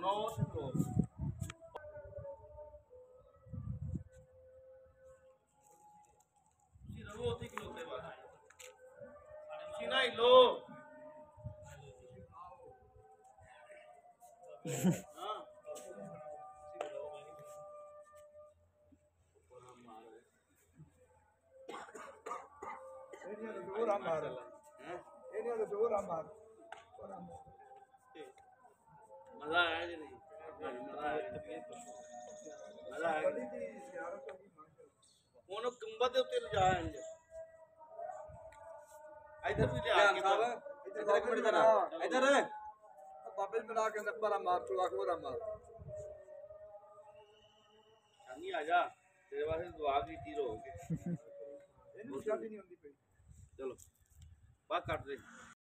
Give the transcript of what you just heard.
ਹੁਣ ਉਹ ਸਿੱਖੋ ਤੁਸੀਂ ਰਹੋ ਉੱਥੇ ਖਲੋਤੇ ਬਸ ਤੁਸੀਂ ਨਾ ਹਿੱਲੋ ਹਾਂ ਜ਼ੋਰ ਆ ਮਾਰ ਇਹਨੇ ਤਾਂ ਜ਼ੋਰ ਆ ਮਾਰ ਮਜ਼ਾ ਆਇਆ ਜੀ ਨਹੀਂ ਮਜ਼ਾ ਆਇਆ ਮਜ਼ਾ ਆਇਆ ਬੜੀ ਦੀ ਜ਼ਿਆਰਤ ਹੋ ਗਈ ਹੁਣ ਗੁੰਬਦ ਦੇ ਉੱਤੇ ਲਿਜਾ ਇੰਜ ਇਧਰ ਵੀ ਲਿਆ ਕੇ ਇੱਧਰ ਇੱਕ ਮਿੰਟ ਇੱਧਰ ਬਾਬੇ ਨੂੰ ਬਣਾ ਕੇ ਅੰਦਰ ਪਰਾ ਮਾਰ ਚੁਲਾ ਕੇ ਉਹਦਾ ਮਾਰ ਸ਼ਾਨੀ ਆ ਜਾ ਤੇਰੇ ਵਾਸਤੇ ਦੁਆ ਕੀਤੀ ਰਹੋਗੇ ਇਹਨੂੰ ਸ਼ਾਦੀ ਨਹੀਂ ਹੁੰਦੀ ਪਈ ਚਲੋ ਬਾਹਰ ਕੱਟ ਦੇ